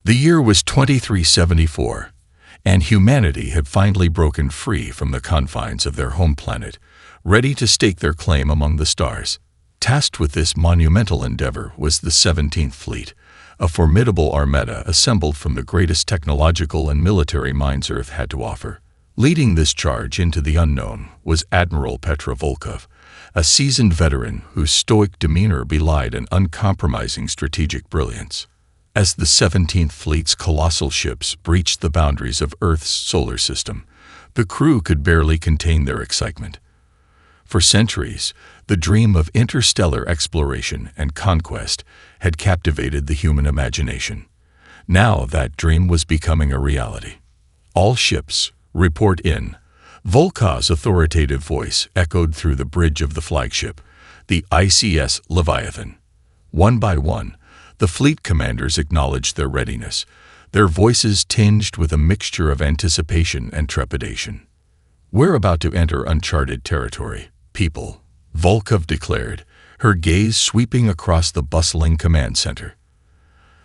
The year was 2374, and humanity had finally broken free from the confines of their home planet, ready to stake their claim among the stars. Tasked with this monumental endeavor was the 17th Fleet, a formidable armada assembled from the greatest technological and military minds Earth had to offer. Leading this charge into the unknown was Admiral Petr Volkov, a seasoned veteran whose stoic demeanor belied an uncompromising strategic brilliance. As the 17th Fleet's colossal ships breached the boundaries of Earth's solar system, the crew could barely contain their excitement. For centuries, the dream of interstellar exploration and conquest had captivated the human imagination. Now that dream was becoming a reality. All ships, report in. Volkov's authoritative voice echoed through the bridge of the flagship, the ICS Leviathan. One by one, the fleet commanders acknowledged their readiness, their voices tinged with a mixture of anticipation and trepidation. "We're about to enter uncharted territory, people," Volkov declared, her gaze sweeping across the bustling command center.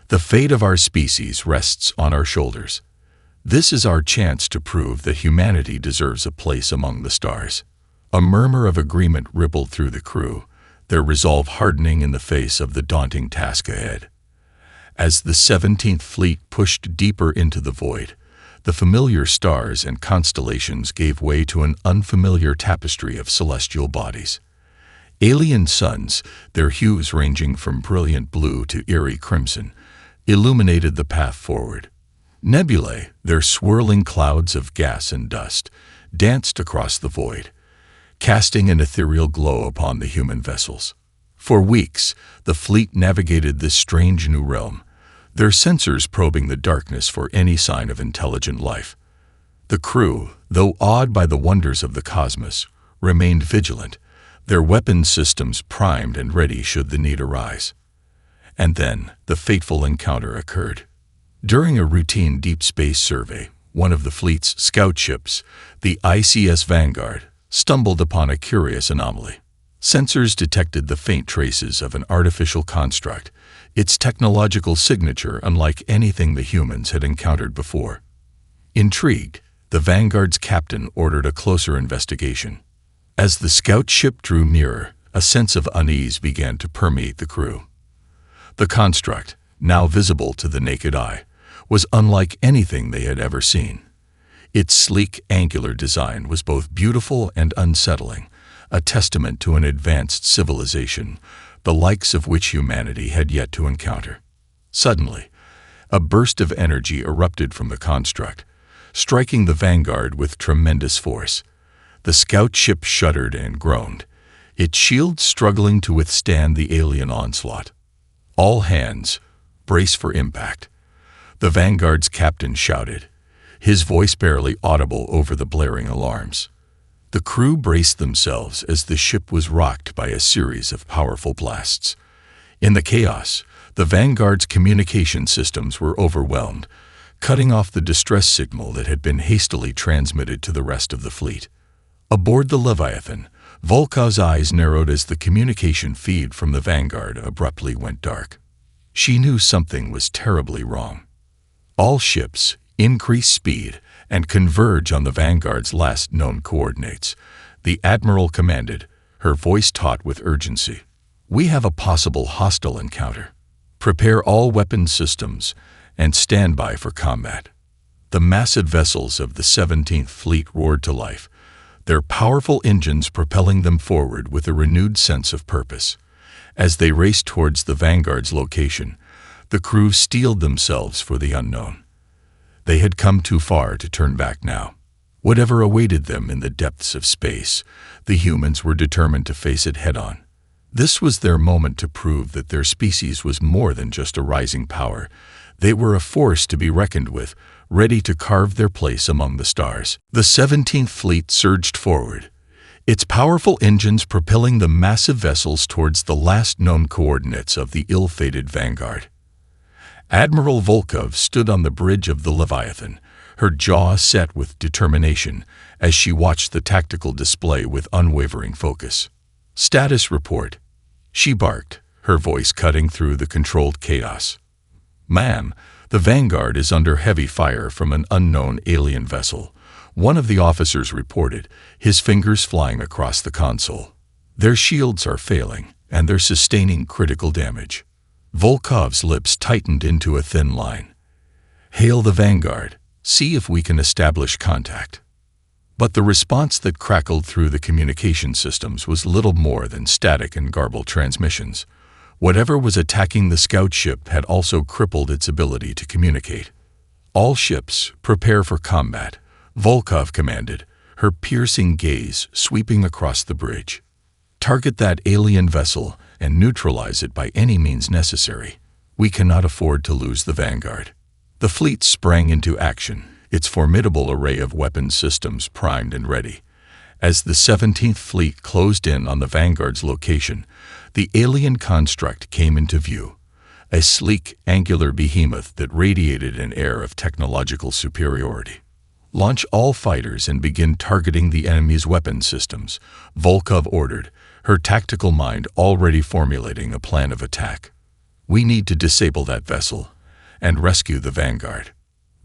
"The fate of our species rests on our shoulders. This is our chance to prove that humanity deserves a place among the stars." A murmur of agreement rippled through the crew, their resolve hardening in the face of the daunting task ahead. As the 17th Fleet pushed deeper into the void, the familiar stars and constellations gave way to an unfamiliar tapestry of celestial bodies. Alien suns, their hues ranging from brilliant blue to eerie crimson, illuminated the path forward. Nebulae, their swirling clouds of gas and dust, danced across the void, casting an ethereal glow upon the human vessels. For weeks, the fleet navigated this strange new realm, their sensors probing the darkness for any sign of intelligent life. The crew, though awed by the wonders of the cosmos, remained vigilant, their weapons systems primed and ready should the need arise. And then, the fateful encounter occurred. During a routine deep space survey, one of the fleet's scout ships, the ICS Vanguard, stumbled upon a curious anomaly. Sensors detected the faint traces of an artificial construct, its technological signature unlike anything the humans had encountered before. Intrigued, the Vanguard's captain ordered a closer investigation. As the scout ship drew nearer, a sense of unease began to permeate the crew. The construct, now visible to the naked eye, was unlike anything they had ever seen. Its sleek, angular design was both beautiful and unsettling, a testament to an advanced civilization, the likes of which humanity had yet to encounter. Suddenly, a burst of energy erupted from the construct, striking the Vanguard with tremendous force. The scout ship shuddered and groaned, its shield struggling to withstand the alien onslaught. "All hands, brace for impact," the Vanguard's captain shouted, his voice barely audible over the blaring alarms. The crew braced themselves as the ship was rocked by a series of powerful blasts. In the chaos, the Vanguard's communication systems were overwhelmed, cutting off the distress signal that had been hastily transmitted to the rest of the fleet. Aboard the Leviathan, Volkov's eyes narrowed as the communication feed from the Vanguard abruptly went dark. She knew something was terribly wrong. All ships increase speed and converge on the Vanguard's last known coordinates, the Admiral commanded, her voice taut with urgency. "We have a possible hostile encounter. Prepare all weapon systems and stand by for combat." The massive vessels of the 17th Fleet roared to life, their powerful engines propelling them forward with a renewed sense of purpose. As they raced towards the Vanguard's location, the crew steeled themselves for the unknown. They had come too far to turn back now. Whatever awaited them in the depths of space, the humans were determined to face it head-on. This was their moment to prove that their species was more than just a rising power. They were a force to be reckoned with, ready to carve their place among the stars. The 17th Fleet surged forward, its powerful engines propelling the massive vessels towards the last known coordinates of the ill-fated Vanguard. Admiral Volkov stood on the bridge of the Leviathan, her jaw set with determination as she watched the tactical display with unwavering focus. "Status report," she barked, her voice cutting through the controlled chaos. "Ma'am, The Vanguard is under heavy fire from an unknown alien vessel, one of the officers reported, his fingers flying across the console. Their shields are failing, and they're sustaining critical damage. Volkov's lips tightened into a thin line. Hail the Vanguard. See if we can establish contact. But the response that crackled through the communication systems was little more than static and garbled transmissions. Whatever was attacking the scout ship had also crippled its ability to communicate. All ships, prepare for combat, Volkov commanded, her piercing gaze sweeping across the bridge. Target that alien vessel and neutralize it by any means necessary. We cannot afford to lose the Vanguard. The fleet sprang into action, its formidable array of weapons systems primed and ready. As the 17th Fleet closed in on the Vanguard's location, the alien construct came into view, a sleek, angular behemoth that radiated an air of technological superiority. Launch all fighters and begin targeting the enemy's weapon systems, Volkov ordered, her tactical mind already formulating a plan of attack. We need to disable that vessel and rescue the Vanguard.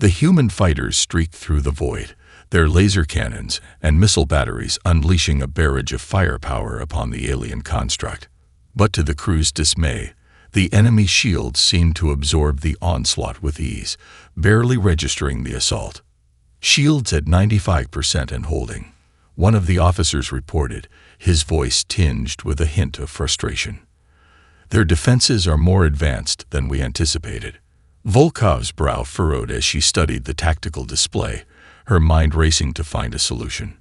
The human fighters streaked through the void, their laser cannons and missile batteries unleashing a barrage of firepower upon the alien construct. But to the crew's dismay, the enemy shields seemed to absorb the onslaught with ease, barely registering the assault. Shields at 95% and holding, one of the officers reported, his voice tinged with a hint of frustration. Their defenses are more advanced than we anticipated. Volkov's brow furrowed as she studied the tactical display, her mind racing to find a solution.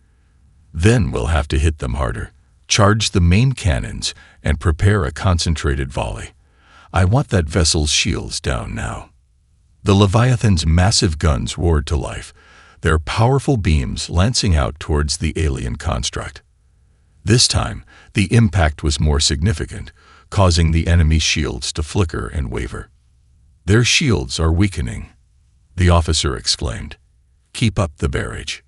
Then we'll have to hit them harder, charge the main cannons, and prepare a concentrated volley. I want that vessel's shields down now. The Leviathan's massive guns roared to life, their powerful beams lancing out towards the alien construct. This time, the impact was more significant, causing the enemy's shields to flicker and waver. Their shields are weakening, the officer exclaimed. Keep up the barrage.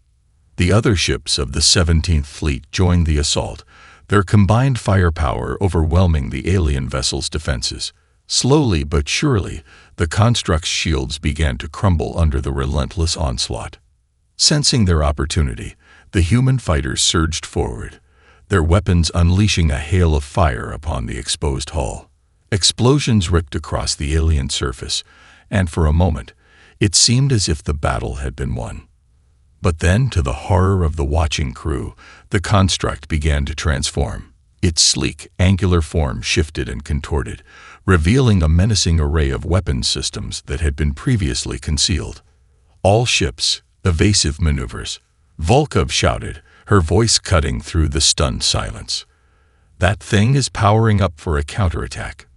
The other ships of the 17th Fleet joined the assault, their combined firepower overwhelming the alien vessel's defenses. Slowly but surely, the construct's shields began to crumble under the relentless onslaught. Sensing their opportunity, the human fighters surged forward, their weapons unleashing a hail of fire upon the exposed hull. Explosions ripped across the alien surface, and for a moment, it seemed as if the battle had been won. But then, to the horror of the watching crew, the construct began to transform. Its sleek, angular form shifted and contorted, revealing a menacing array of weapon systems that had been previously concealed. All ships, evasive maneuvers, Volkov shouted, her voice cutting through the stunned silence. That thing is powering up for a counterattack.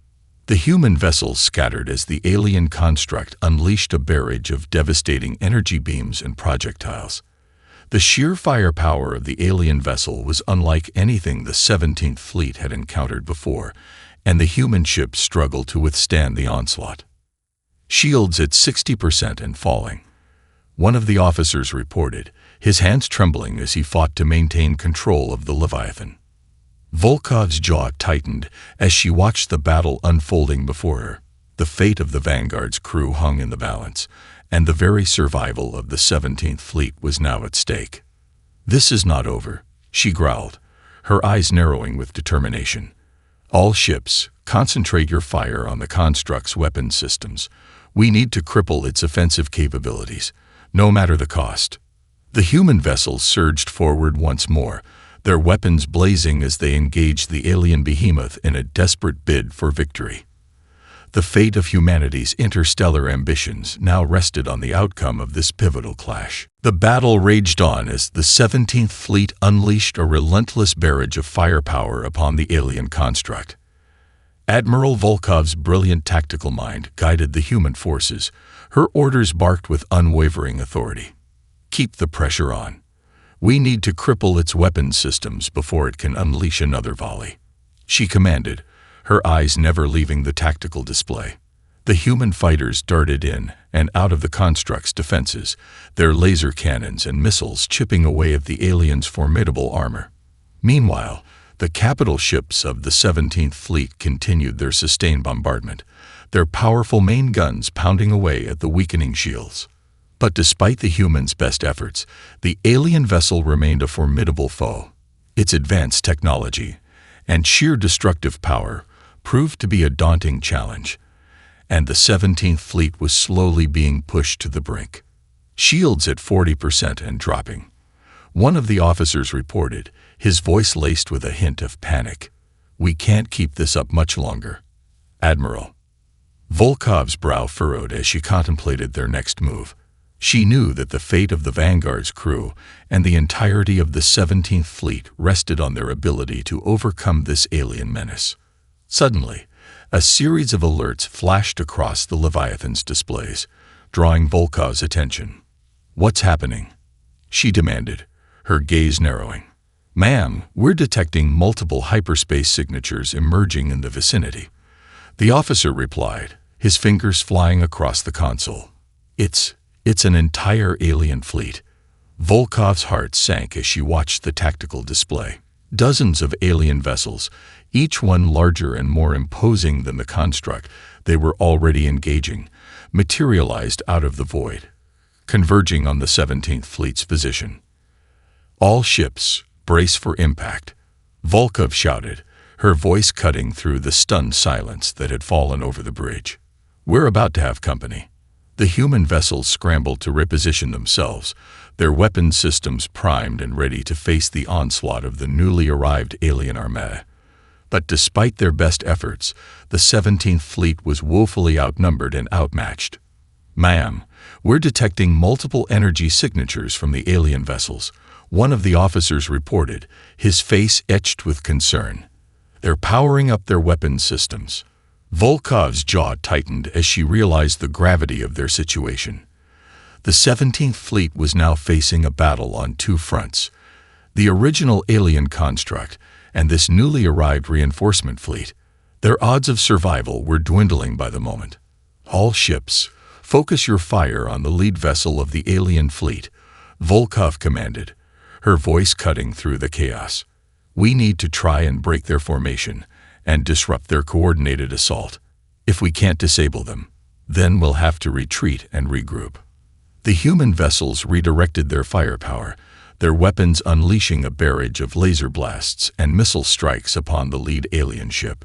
The human vessels scattered as the alien construct unleashed a barrage of devastating energy beams and projectiles. The sheer firepower of the alien vessel was unlike anything the 17th Fleet had encountered before, and the human ships struggled to withstand the onslaught. Shields at 60% and falling. One of the officers reported, his hands trembling as he fought to maintain control of the Leviathan. Volkov's jaw tightened as she watched the battle unfolding before her. The fate of the Vanguard's crew hung in the balance, and the very survival of the 17th Fleet was now at stake. This is not over, she growled, her eyes narrowing with determination. All ships, concentrate your fire on the construct's weapon systems. We need to cripple its offensive capabilities, no matter the cost. The human vessels surged forward once more, their weapons blazing as they engaged the alien behemoth in a desperate bid for victory. The fate of humanity's interstellar ambitions now rested on the outcome of this pivotal clash. The battle raged on as the 17th Fleet unleashed a relentless barrage of firepower upon the alien construct. Admiral Volkov's brilliant tactical mind guided the human forces, her orders barked with unwavering authority. Keep the pressure on. We need to cripple its weapon systems before it can unleash another volley, she commanded, her eyes never leaving the tactical display. The human fighters darted in and out of the construct's defenses, their laser cannons and missiles chipping away at the alien's formidable armor. Meanwhile, the capital ships of the 17th Fleet continued their sustained bombardment, their powerful main guns pounding away at the weakening shields. But despite the humans' best efforts, the alien vessel remained a formidable foe. Its advanced technology and sheer destructive power proved to be a daunting challenge, and the 17th Fleet was slowly being pushed to the brink. Shields at 40% and dropping. One of the officers reported, his voice laced with a hint of panic. "We can't keep this up much longer, Admiral." Volkov's brow furrowed as she contemplated their next move. She knew that the fate of the Vanguard's crew and the entirety of the 17th Fleet rested on their ability to overcome this alien menace. Suddenly, a series of alerts flashed across the Leviathan's displays, drawing Volkov's attention. "What's happening?" she demanded, her gaze narrowing. "Ma'am, we're detecting multiple hyperspace signatures emerging in the vicinity," the officer replied, his fingers flying across the console. It's an entire alien fleet." Volkov's heart sank as she watched the tactical display. Dozens of alien vessels, each one larger and more imposing than the construct they were already engaging, materialized out of the void, converging on the 17th Fleet's position. "All ships, brace for impact," Volkov shouted, her voice cutting through the stunned silence that had fallen over the bridge. "We're about to have company." The human vessels scrambled to reposition themselves, their weapon systems primed and ready to face the onslaught of the newly arrived alien armada. But despite their best efforts, the 17th Fleet was woefully outnumbered and outmatched. "Ma'am, we're detecting multiple energy signatures from the alien vessels," one of the officers reported, his face etched with concern. "They're powering up their weapon systems." Volkov's jaw tightened as she realized the gravity of their situation. The 17th Fleet was now facing a battle on two fronts: the original alien construct and this newly arrived reinforcement fleet. Their odds of survival were dwindling by the moment. "All ships, focus your fire on the lead vessel of the alien fleet," Volkov commanded, her voice cutting through the chaos. "We need to try and break their formation and disrupt their coordinated assault. If we can't disable them, then we'll have to retreat and regroup." The human vessels redirected their firepower, their weapons unleashing a barrage of laser blasts and missile strikes upon the lead alien ship.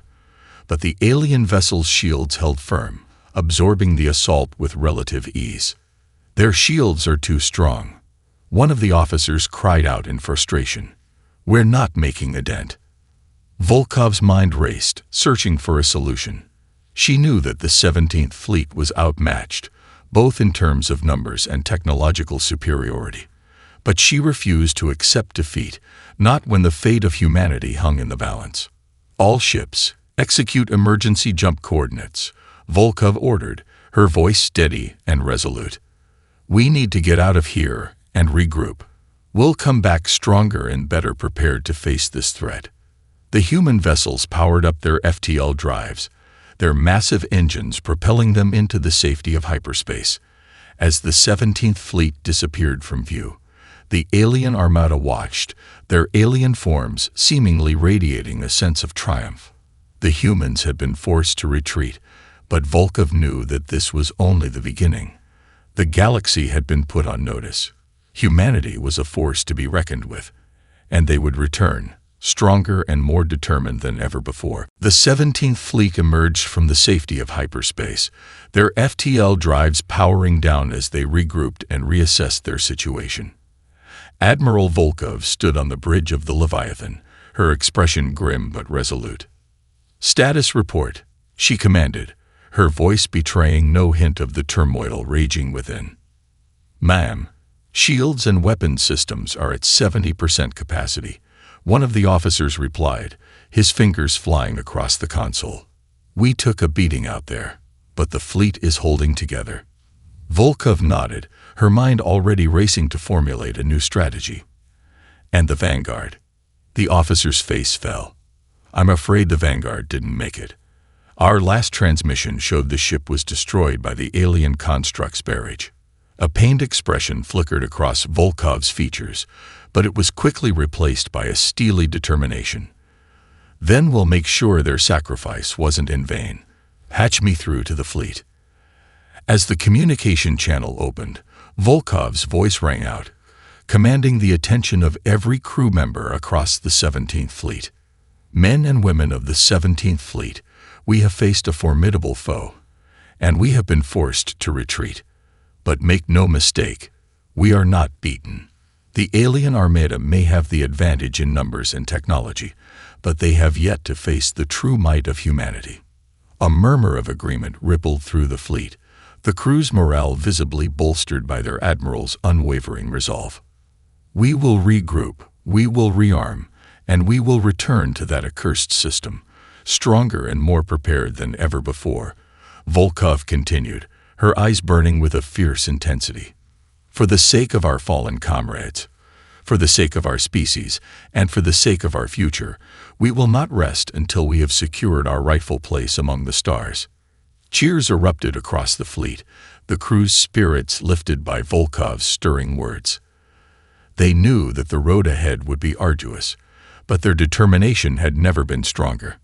But the alien vessel's shields held firm, absorbing the assault with relative ease. "Their shields are too strong," one of the officers cried out in frustration. "We're not making a dent." Volkov's mind raced, searching for a solution. She knew that the 17th Fleet was outmatched, both in terms of numbers and technological superiority. But she refused to accept defeat, not when the fate of humanity hung in the balance. "All ships, execute emergency jump coordinates," Volkov ordered, her voice steady and resolute. "We need to get out of here and regroup. We'll come back stronger and better prepared to face this threat." The human vessels powered up their FTL drives, their massive engines propelling them into the safety of hyperspace. As the 17th Fleet disappeared from view, the alien armada watched, their alien forms seemingly radiating a sense of triumph. The humans had been forced to retreat, but Volkov knew that this was only the beginning. The galaxy had been put on notice. Humanity was a force to be reckoned with, and they would return, stronger and more determined than ever before. The 17th Fleet emerged from the safety of hyperspace, their FTL drives powering down as they regrouped and reassessed their situation. Admiral Volkov stood on the bridge of the Leviathan, her expression grim but resolute. "Status report," she commanded, her voice betraying no hint of the turmoil raging within. "Ma'am, shields and weapon systems are at 70% capacity," one of the officers replied, his fingers flying across the console. "We took a beating out there, but the fleet is holding together." Volkov nodded, her mind already racing to formulate a new strategy. "And the Vanguard?" The officer's face fell. "I'm afraid the Vanguard didn't make it. Our last transmission showed the ship was destroyed by the alien construct's barrage." A pained expression flickered across Volkov's features, but it was quickly replaced by a steely determination. "Then we'll make sure their sacrifice wasn't in vain." Patch me through to the fleet." As the communication channel opened, Volkov's voice rang out, commanding the attention of every crew member across the 17th Fleet. "Men and women of the 17th Fleet, we have faced a formidable foe, and we have been forced to retreat. But make no mistake, we are not beaten. The alien armada may have the advantage in numbers and technology, but they have yet to face the true might of humanity." A murmur of agreement rippled through the fleet, the crew's morale visibly bolstered by their admiral's unwavering resolve. "We will regroup, we will rearm, and we will return to that accursed system, stronger and more prepared than ever before," Volkov continued, her eyes burning with a fierce intensity. "For the sake of our fallen comrades, for the sake of our species, and for the sake of our future, we will not rest until we have secured our rightful place among the stars." Cheers erupted across the fleet, the crew's spirits lifted by Volkov's stirring words. They knew that the road ahead would be arduous, but their determination had never been stronger.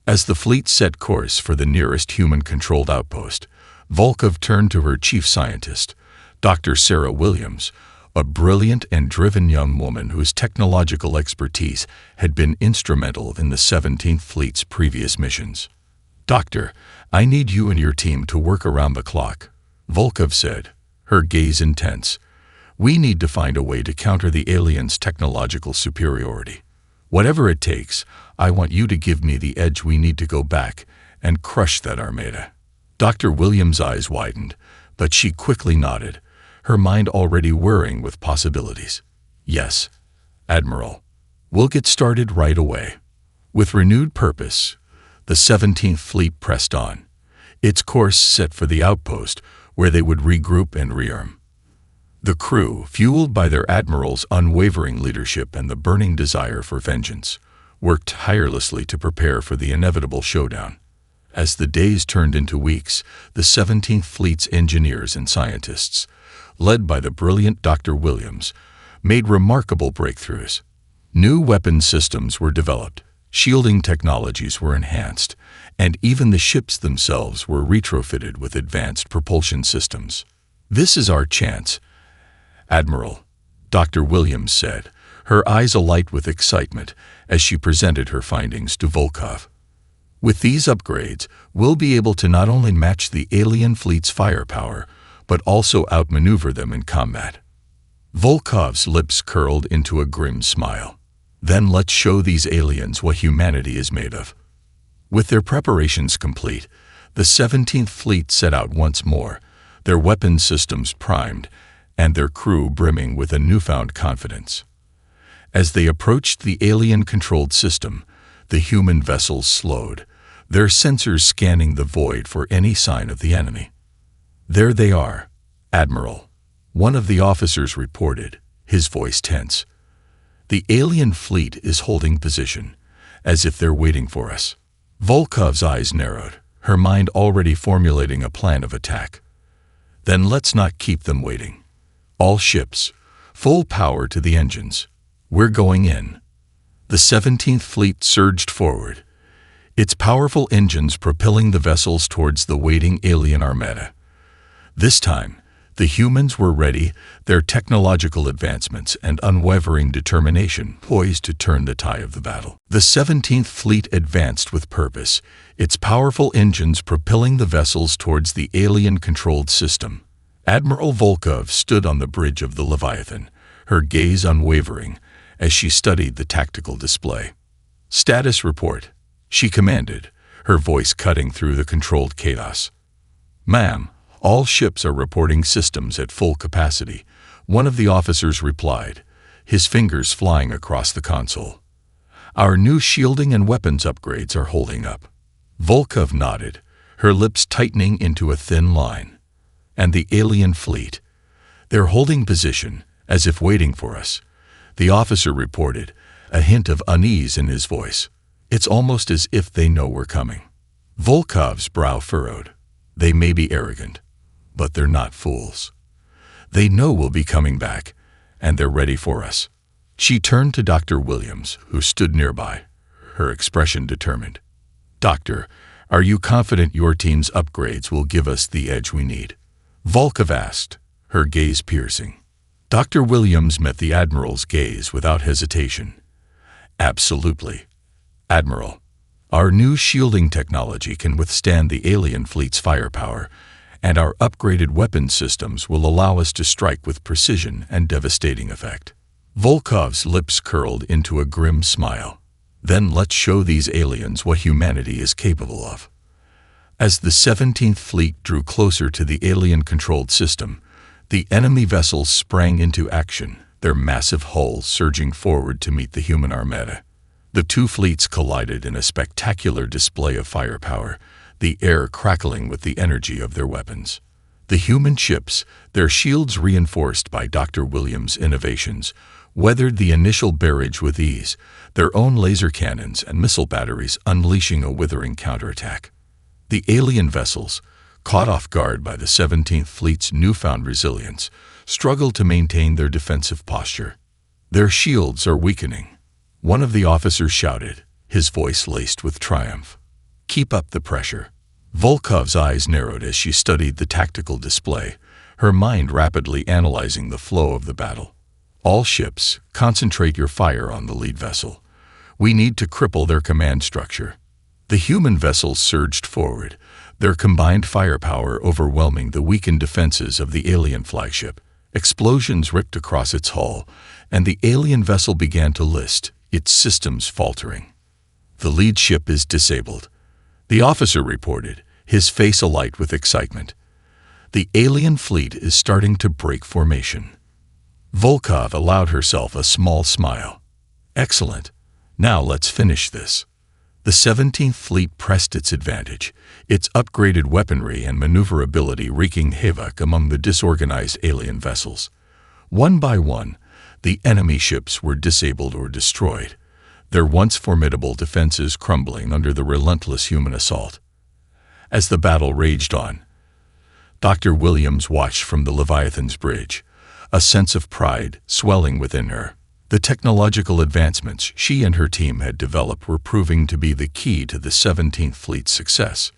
As the fleet set course for the nearest human-controlled outpost, Volkov turned to her chief scientist, Dr. Sarah Williams, a brilliant and driven young woman whose technological expertise had been instrumental in the 17th Fleet's previous missions. "Doctor, I need you and your team to work around the clock," Volkov said, her gaze intense. "We need to find a way to counter the aliens' technological superiority. Whatever it takes, I want you to give me the edge we need to go back and crush that armada." Dr. Williams' eyes widened, but she quickly nodded, her mind already whirring with possibilities. "Yes, Admiral. We'll get started right away." With renewed purpose, the 17th Fleet pressed on, its course set for the outpost where they would regroup and rearm. The crew, fueled by their admiral's unwavering leadership and the burning desire for vengeance, worked tirelessly to prepare for the inevitable showdown. As the days turned into weeks, the 17th Fleet's engineers and scientists, led by the brilliant Dr. Williams, made remarkable breakthroughs. New weapon systems were developed, shielding technologies were enhanced, and even the ships themselves were retrofitted with advanced propulsion systems. "This is our chance, Admiral," Dr. Williams said, her eyes alight with excitement as she presented her findings to Volkov. "With these upgrades, we'll be able to not only match the alien fleet's firepower, but also outmaneuver them in combat." Volkov's lips curled into a grim smile. "Then let's show these aliens what humanity is made of." With their preparations complete, the 17th Fleet set out once more, their weapon systems primed, and their crew brimming with a newfound confidence. As they approached the alien-controlled system, the human vessels slowed, their sensors scanning the void for any sign of the enemy. "There they are, Admiral," one of the officers reported, his voice tense. "The alien fleet is holding position, as if they're waiting for us." Volkov's eyes narrowed, her mind already formulating a plan of attack. "Then let's not keep them waiting. All ships, full power to the engines. We're going in." The 17th Fleet surged forward, its powerful engines propelling the vessels towards the waiting alien armada. This time, the humans were ready, their technological advancements and unwavering determination poised to turn the tide of the battle. The 17th Fleet advanced with purpose, its powerful engines propelling the vessels towards the alien-controlled system. Admiral Volkov stood on the bridge of the Leviathan, her gaze unwavering, as she studied the tactical display. "Status report," she commanded, her voice cutting through the controlled chaos. "Ma'am, all ships are reporting systems at full capacity," one of the officers replied, his fingers flying across the console. "Our new shielding and weapons upgrades are holding up." Volkov nodded, her lips tightening into a thin line. "And the alien fleet? They're holding position, as if waiting for us," the officer reported, a hint of unease in his voice. "It's almost as if they know we're coming." Volkov's brow furrowed. "They may be arrogant, but they're not fools. They know we'll be coming back, and they're ready for us." She turned to Dr. Williams, who stood nearby, her expression determined. "Doctor, Are you confident your team's upgrades will give us the edge we need? Volkov asked, her gaze piercing. Dr. Williams met the Admiral's gaze without hesitation. Absolutely, Admiral. Our new shielding technology can withstand the alien fleet's firepower, and our upgraded weapons systems will allow us to strike with precision and devastating effect. Volkov's lips curled into a grim smile. Then let's show these aliens what humanity is capable of. As the 17th Fleet drew closer to the alien-controlled system, the enemy vessels sprang into action, their massive hulls surging forward to meet the human armada. The two fleets collided in a spectacular display of firepower, the air crackling with the energy of their weapons. The human ships, their shields reinforced by Dr. Williams' innovations, weathered the initial barrage with ease, their own laser cannons and missile batteries unleashing a withering counterattack. The alien vessels, caught off guard by the 17th Fleet's newfound resilience, struggled to maintain their defensive posture. Their shields are weakening, one of the officers shouted, his voice laced with triumph. Keep up the pressure. Volkov's eyes narrowed as she studied the tactical display, her mind rapidly analyzing the flow of the battle. All ships, concentrate your fire on the lead vessel. We need to cripple their command structure. The human vessels surged forward, their combined firepower overwhelming the weakened defenses of the alien flagship. Explosions ripped across its hull, and the alien vessel began to list, its systems faltering. The lead ship is disabled, the officer reported, his face alight with excitement. The alien fleet is starting to break formation. Volkov allowed herself a small smile. Excellent. Now let's finish this. The 17th Fleet pressed its advantage, its upgraded weaponry and maneuverability wreaking havoc among the disorganized alien vessels. One by one, the enemy ships were disabled or destroyed, their once formidable defenses crumbling under the relentless human assault. As the battle raged on, Dr. Williams watched from the Leviathan's bridge, a sense of pride swelling within her. The technological advancements she and her team had developed were proving to be the key to the 17th Fleet's success.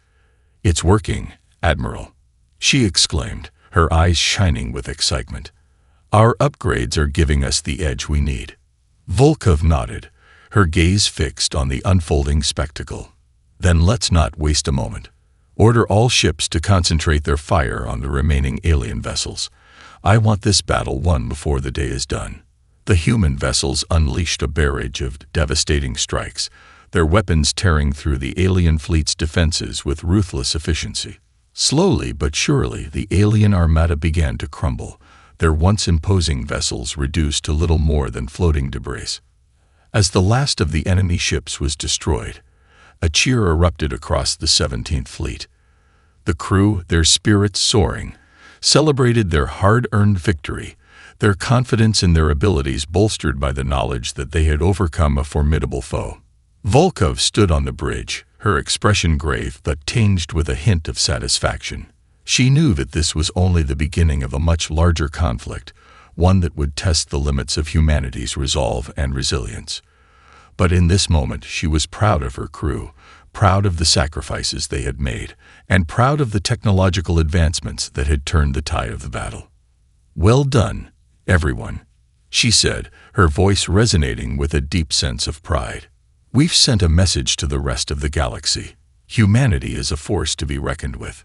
It's working, Admiral, she exclaimed, her eyes shining with excitement. Our upgrades are giving us the edge we need. Volkov nodded, her gaze fixed on the unfolding spectacle. Then let's not waste a moment. Order all ships to concentrate their fire on the remaining alien vessels. I want this battle won before the day is done. The human vessels unleashed a barrage of devastating strikes, their weapons tearing through the alien fleet's defenses with ruthless efficiency. Slowly but surely, the alien armada began to crumble, their once imposing vessels reduced to little more than floating debris. As the last of the enemy ships was destroyed, a cheer erupted across the 17th Fleet. The crew, their spirits soaring, celebrated their hard-earned victory, their confidence in their abilities bolstered by the knowledge that they had overcome a formidable foe. Volkov stood on the bridge, her expression grave but tinged with a hint of satisfaction. She knew that this was only the beginning of a much larger conflict, one that would test the limits of humanity's resolve and resilience. But in this moment she was proud of her crew, proud of the sacrifices they had made, and proud of the technological advancements that had turned the tide of the battle. Well done, everyone, she said, her voice resonating with a deep sense of pride. We've sent a message to the rest of the galaxy. Humanity is a force to be reckoned with.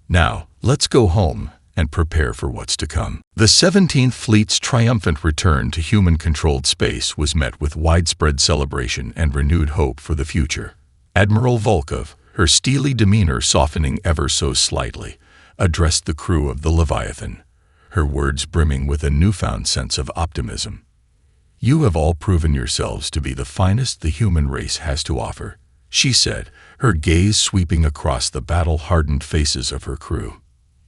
Now, let's go home and prepare for what's to come. The 17th Fleet's triumphant return to human-controlled space was met with widespread celebration and renewed hope for the future. Admiral Volkov, her steely demeanor softening ever so slightly, addressed the crew of the Leviathan, her words brimming with a newfound sense of optimism. You have all proven yourselves to be the finest the human race has to offer, she said, her gaze sweeping across the battle-hardened faces of her crew.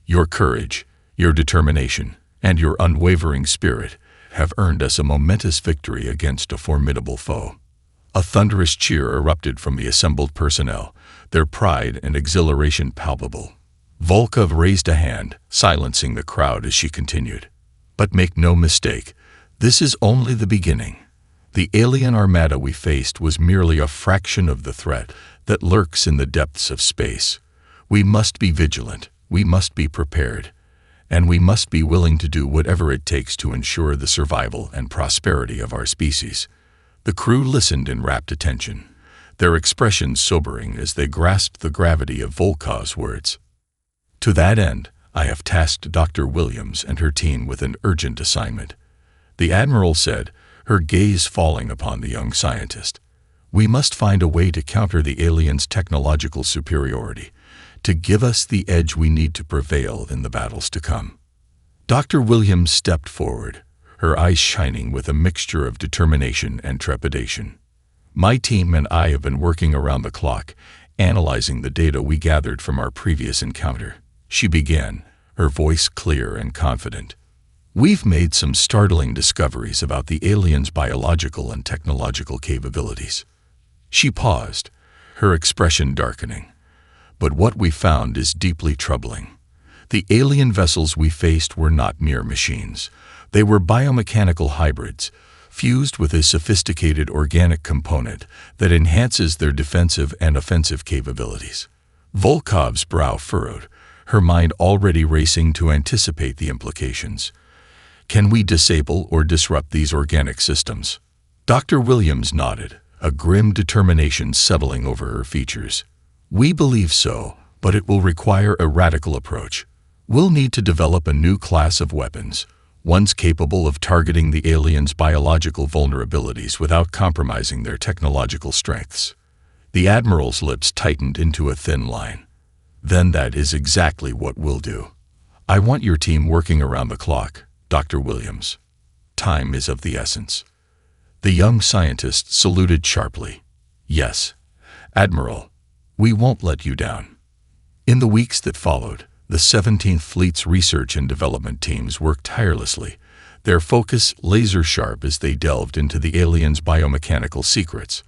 Your courage, your determination, and your unwavering spirit have earned us a momentous victory against a formidable foe. A thunderous cheer erupted from the assembled personnel, their pride and exhilaration palpable. Volkov raised a hand, silencing the crowd as she continued. But make no mistake, this is only the beginning. The alien armada we faced was merely a fraction of the threat that lurks in the depths of space. We must be vigilant, we must be prepared, and we must be willing to do whatever it takes to ensure the survival and prosperity of our species." The crew listened in rapt attention, their expressions sobering as they grasped the gravity of Volkov's words. "To that end, I have tasked Dr. Williams and her team with an urgent assignment," the Admiral said, her gaze falling upon the young scientist. "We must find a way to counter the aliens' technological superiority, to give us the edge we need to prevail in the battles to come." Dr. Williams stepped forward, her eyes shining with a mixture of determination and trepidation. "My team and I have been working around the clock, analyzing the data we gathered from our previous encounter," she began, her voice clear and confident. "We've made some startling discoveries about the aliens' biological and technological capabilities." She paused, her expression darkening. "But what we found is deeply troubling. The alien vessels we faced were not mere machines. They were biomechanical hybrids, fused with a sophisticated organic component that enhances their defensive and offensive capabilities." Volkov's brow furrowed, her mind already racing to anticipate the implications. "Can we disable or disrupt these organic systems?" Dr. Williams nodded, a grim determination settling over her features. "We believe so, but it will require a radical approach. We'll need to develop a new class of weapons, ones capable of targeting the aliens' biological vulnerabilities without compromising their technological strengths." The Admiral's lips tightened into a thin line. "Then that is exactly what we'll do. I want your team working around the clock, Dr. Williams. Time is of the essence." The young scientist saluted sharply. "Yes, Admiral, we won't let you down." In the weeks that followed, the 17th Fleet's research and development teams worked tirelessly, their focus laser-sharp as they delved into the aliens' biomechanical secrets.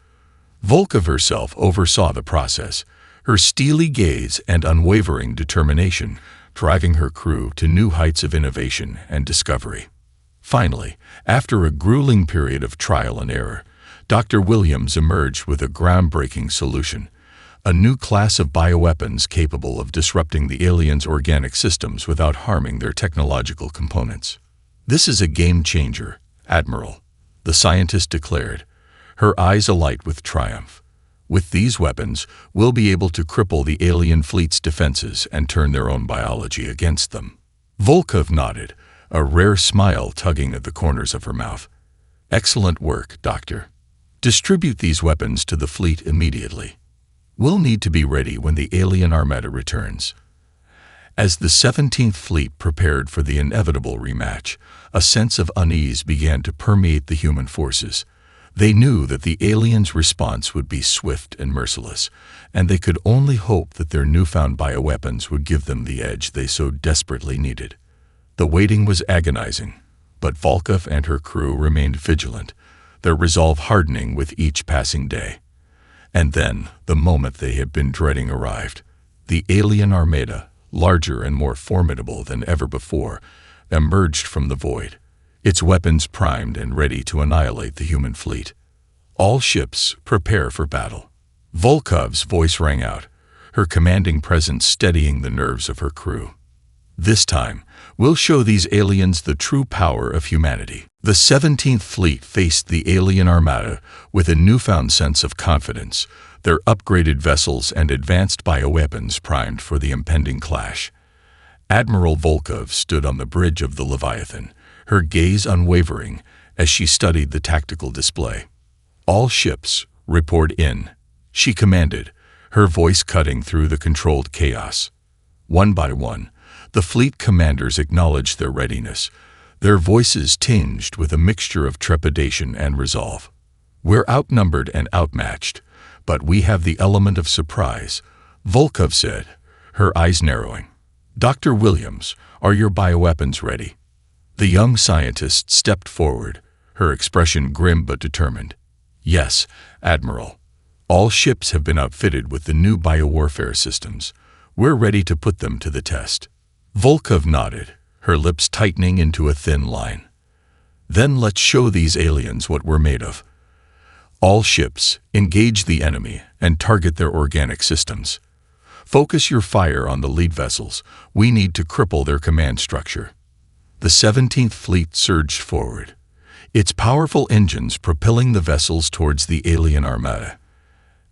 Volkov herself oversaw the process, her steely gaze and unwavering determination driving her crew to new heights of innovation and discovery. Finally, after a grueling period of trial and error, Dr. Williams emerged with a groundbreaking solution: a new class of bioweapons capable of disrupting the aliens' organic systems without harming their technological components. "This is a game-changer, Admiral," the scientist declared, her eyes alight with triumph. "With these weapons, we'll be able to cripple the alien fleet's defenses and turn their own biology against them." Volkov nodded, a rare smile tugging at the corners of her mouth. "Excellent work, Doctor. Distribute these weapons to the fleet immediately. We'll need to be ready when the alien armada returns." As the 17th Fleet prepared for the inevitable rematch, a sense of unease began to permeate the human forces. They knew that the aliens' response would be swift and merciless, and they could only hope that their newfound bioweapons would give them the edge they so desperately needed. The waiting was agonizing, but Volkov and her crew remained vigilant, their resolve hardening with each passing day. And then, the moment they had been dreading arrived. The alien armada, larger and more formidable than ever before, emerged from the void, its weapons primed and ready to annihilate the human fleet. "All ships, prepare for battle." Volkov's voice rang out, her commanding presence steadying the nerves of her crew. "This time, we'll show these aliens the true power of humanity." The 17th Fleet faced the alien armada with a newfound sense of confidence, their upgraded vessels and advanced bioweapons primed for the impending clash. Admiral Volkov stood on the bridge of the Leviathan, her gaze unwavering as she studied the tactical display. "All ships, report in," she commanded, her voice cutting through the controlled chaos. One by one, the fleet commanders acknowledged their readiness, their voices tinged with a mixture of trepidation and resolve. "We're outnumbered and outmatched, but we have the element of surprise," Volkov said, her eyes narrowing. "Dr. Williams, are your bioweapons ready?" The young scientist stepped forward, her expression grim but determined. "Yes, Admiral. All ships have been outfitted with the new biowarfare systems. We're ready to put them to the test." Volkov nodded, her lips tightening into a thin line. "Then let's show these aliens what we're made of." All ships, engage the enemy and target their organic systems. Focus your fire on the lead vessels. We need to cripple their command structure. The 17th Fleet surged forward, its powerful engines propelling the vessels towards the alien armada.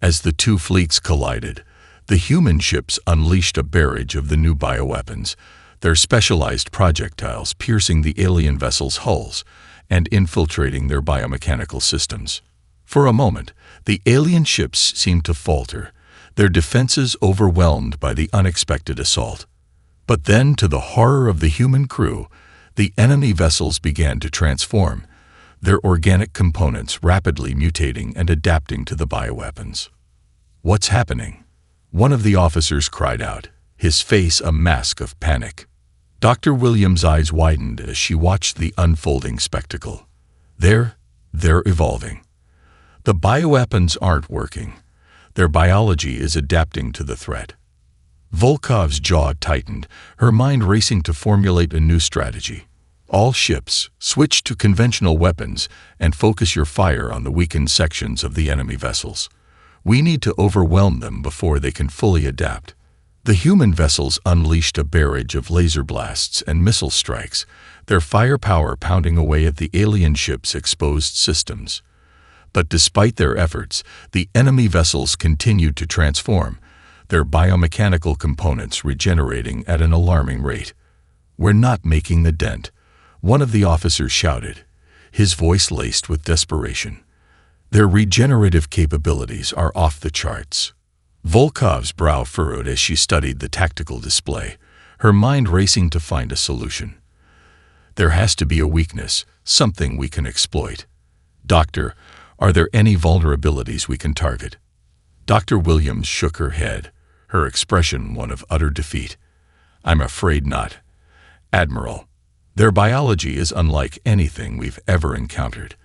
As the two fleets collided, the human ships unleashed a barrage of the new bioweapons, their specialized projectiles piercing the alien vessels' hulls and infiltrating their biomechanical systems. For a moment, the alien ships seemed to falter, their defenses overwhelmed by the unexpected assault. But then, to the horror of the human crew, the enemy vessels began to transform, their organic components rapidly mutating and adapting to the bioweapons. "What's happening?" one of the officers cried out, his face a mask of panic. Dr. Williams' eyes widened as she watched the unfolding spectacle. They're evolving. The bioweapons aren't working. Their biology is adapting to the threat. Volkov's jaw tightened, her mind racing to formulate a new strategy. All ships, switch to conventional weapons and focus your fire on the weakened sections of the enemy vessels. We need to overwhelm them before they can fully adapt. The human vessels unleashed a barrage of laser blasts and missile strikes, their firepower pounding away at the alien ships' exposed systems. But despite their efforts, the enemy vessels continued to transform, their biomechanical components regenerating at an alarming rate. "We're not making the dent," one of the officers shouted, his voice laced with desperation. "Their regenerative capabilities are off the charts." Volkov's brow furrowed as she studied the tactical display, her mind racing to find a solution. "There has to be a weakness, something we can exploit. Doctor, are there any vulnerabilities we can target?" Dr. Williams shook her head, her expression one of utter defeat. "I'm afraid not, Admiral. Their biology is unlike anything we've ever encountered.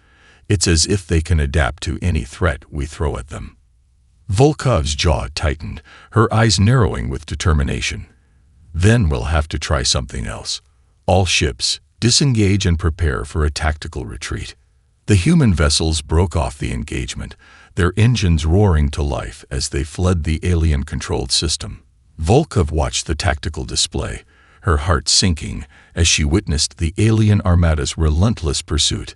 It's as if they can adapt to any threat we throw at them." Volkov's jaw tightened, her eyes narrowing with determination. "Then we'll have to try something else. All ships, disengage and prepare for a tactical retreat." The human vessels broke off the engagement, their engines roaring to life as they fled the alien-controlled system. Volkov watched the tactical display, her heart sinking as she witnessed the alien armada's relentless pursuit.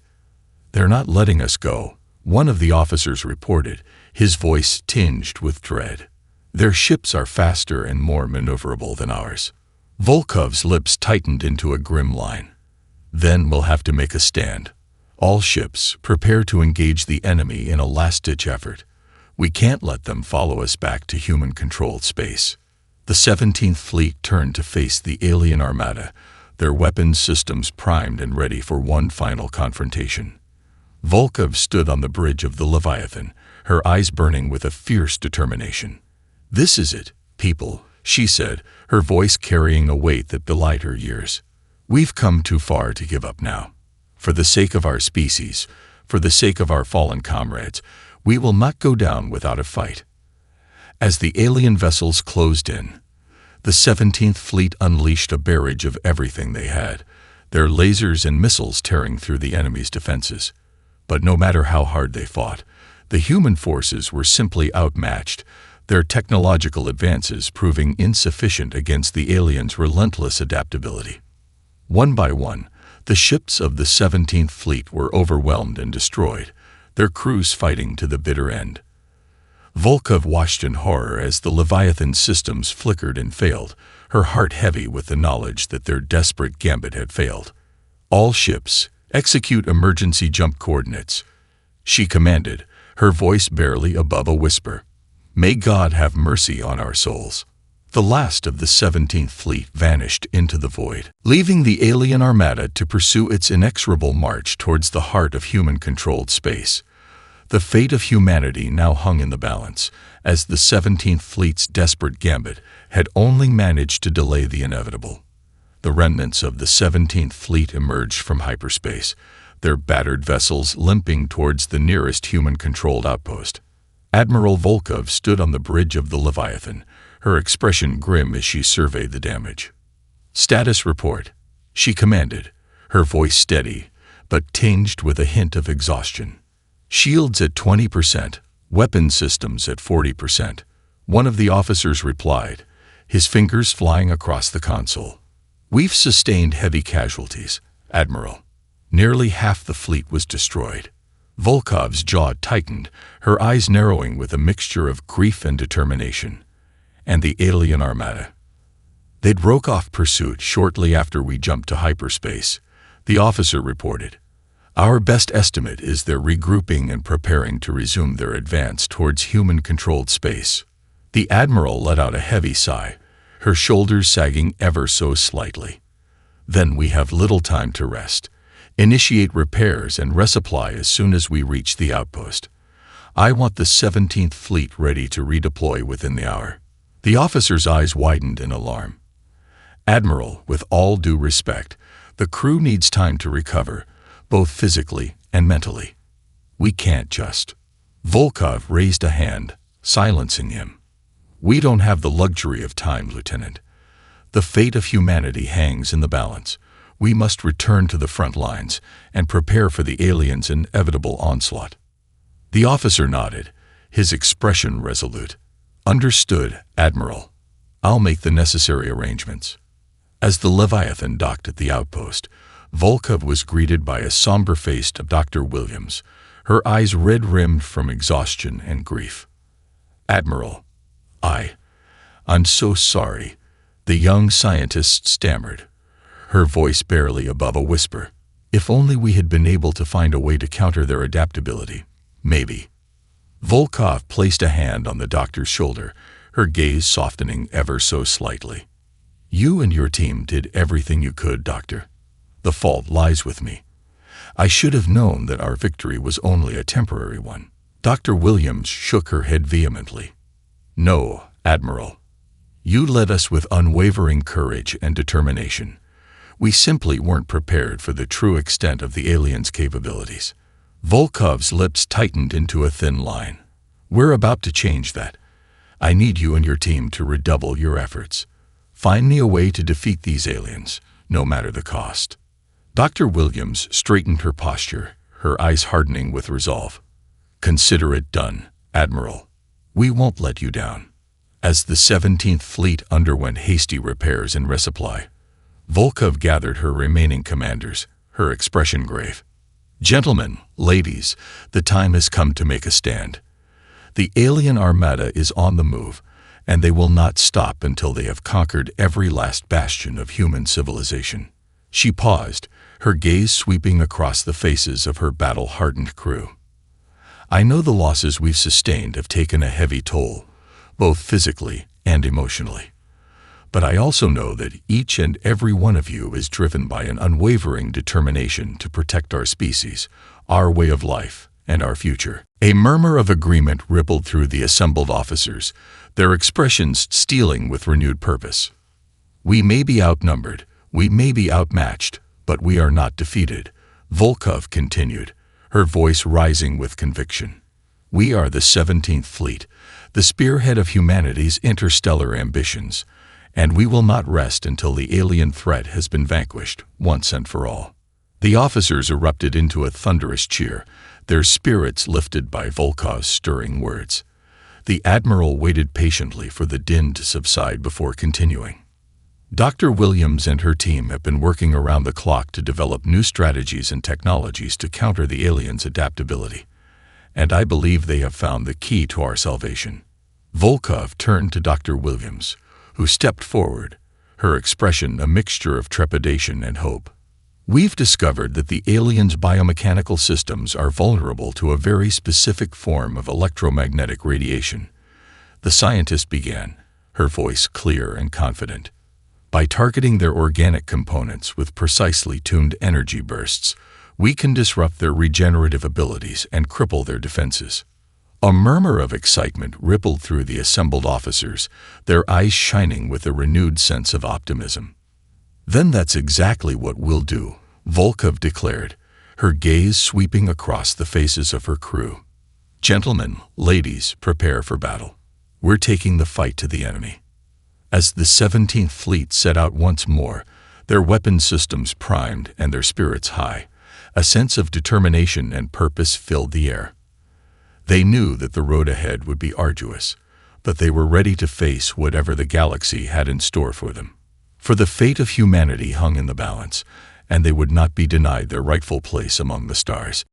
"They're not letting us go," one of the officers reported, his voice tinged with dread. "Their ships are faster and more maneuverable than ours." Volkov's lips tightened into a grim line. "Then we'll have to make a stand. All ships, prepare to engage the enemy in a last-ditch effort. We can't let them follow us back to human-controlled space." The 17th Fleet turned to face the alien armada, their weapons systems primed and ready for one final confrontation. Volkov stood on the bridge of the Leviathan, her eyes burning with a fierce determination. "This is it, people," she said, her voice carrying a weight that belied her years. "We've come too far to give up now. For the sake of our species, for the sake of our fallen comrades, we will not go down without a fight." As the alien vessels closed in, the 17th Fleet unleashed a barrage of everything they had, their lasers and missiles tearing through the enemy's defenses. But no matter how hard they fought, the human forces were simply outmatched, their technological advances proving insufficient against the aliens' relentless adaptability. One by one, the ships of the 17th Fleet were overwhelmed and destroyed, their crews fighting to the bitter end. Volkov watched in horror as the Leviathan systems flickered and failed, her heart heavy with the knowledge that their desperate gambit had failed. "All ships, execute emergency jump coordinates," she commanded, her voice barely above a whisper. "May God have mercy on our souls." The last of the 17th Fleet vanished into the void, leaving the alien armada to pursue its inexorable march towards the heart of human-controlled space. The fate of humanity now hung in the balance, as the 17th Fleet's desperate gambit had only managed to delay the inevitable. The remnants of the 17th Fleet emerged from hyperspace, their battered vessels limping towards the nearest human-controlled outpost. Admiral Volkov stood on the bridge of the Leviathan, her expression grim as she surveyed the damage. "Status report," she commanded, her voice steady, but tinged with a hint of exhaustion. Shields at 20%, weapon systems at 40%. One of the officers replied, his fingers flying across the console. We've sustained heavy casualties, Admiral. Nearly half the fleet was destroyed. Volkov's jaw tightened, her eyes narrowing with a mixture of grief and determination. And the alien armada. They broke off pursuit shortly after we jumped to hyperspace, the officer reported. Our best estimate is they're regrouping and preparing to resume their advance towards human-controlled space. The Admiral let out a heavy sigh, her shoulders sagging ever so slightly. Then we have little time to rest. Initiate repairs and resupply as soon as we reach the outpost. I want the 17th Fleet ready to redeploy within the hour. The officer's eyes widened in alarm. Admiral, with all due respect, the crew needs time to recover, both physically and mentally. We can't just. Volkov raised a hand, silencing him. We don't have the luxury of time, Lieutenant. The fate of humanity hangs in the balance. We must return to the front lines and prepare for the aliens' inevitable onslaught. The officer nodded, his expression resolute. Understood, Admiral. I'll make the necessary arrangements. As the Leviathan docked at the outpost, Volkov was greeted by a somber-faced Dr. Williams, her eyes red-rimmed from exhaustion and grief. Admiral, I'm so sorry, the young scientist stammered, her voice barely above a whisper. If only we had been able to find a way to counter their adaptability. Maybe. Volkov placed a hand on the doctor's shoulder, her gaze softening ever so slightly. You and your team did everything you could, Doctor. The fault lies with me. I should have known that our victory was only a temporary one. Dr. Williams shook her head vehemently. No, Admiral. You led us with unwavering courage and determination. We simply weren't prepared for the true extent of the aliens' capabilities. Volkov's lips tightened into a thin line. We're about to change that. I need you and your team to redouble your efforts. Find me a way to defeat these aliens, no matter the cost. Dr. Williams straightened her posture, her eyes hardening with resolve. Consider it done, Admiral. We won't let you down. As the 17th Fleet underwent hasty repairs and resupply, Volkov gathered her remaining commanders, her expression grave. Gentlemen, ladies, the time has come to make a stand. The alien armada is on the move, and they will not stop until they have conquered every last bastion of human civilization. She paused, her gaze sweeping across the faces of her battle-hardened crew. I know the losses we've sustained have taken a heavy toll, both physically and emotionally. But I also know that each and every one of you is driven by an unwavering determination to protect our species, our way of life, and our future. A murmur of agreement rippled through the assembled officers, their expressions stealing with renewed purpose. We may be outnumbered, we may be outmatched, but we are not defeated, Volkov continued, her voice rising with conviction. We are the 17th Fleet, the spearhead of humanity's interstellar ambitions, and we will not rest until the alien threat has been vanquished, once and for all. The officers erupted into a thunderous cheer, their spirits lifted by Volkov's stirring words. The Admiral waited patiently for the din to subside before continuing. Dr. Williams and her team have been working around the clock to develop new strategies and technologies to counter the aliens' adaptability, and I believe they have found the key to our salvation. Volkov turned to Dr. Williams, who stepped forward, her expression a mixture of trepidation and hope. We've discovered that the aliens' biomechanical systems are vulnerable to a very specific form of electromagnetic radiation. The scientist began, her voice clear and confident. By targeting their organic components with precisely tuned energy bursts, we can disrupt their regenerative abilities and cripple their defenses. A murmur of excitement rippled through the assembled officers, their eyes shining with a renewed sense of optimism. Then that's exactly what we'll do, Volkov declared, her gaze sweeping across the faces of her crew. Gentlemen, ladies, prepare for battle. We're taking the fight to the enemy. As the 17th Fleet set out once more, their weapon systems primed and their spirits high, a sense of determination and purpose filled the air. They knew that the road ahead would be arduous, but they were ready to face whatever the galaxy had in store for them. For the fate of humanity hung in the balance, and they would not be denied their rightful place among the stars.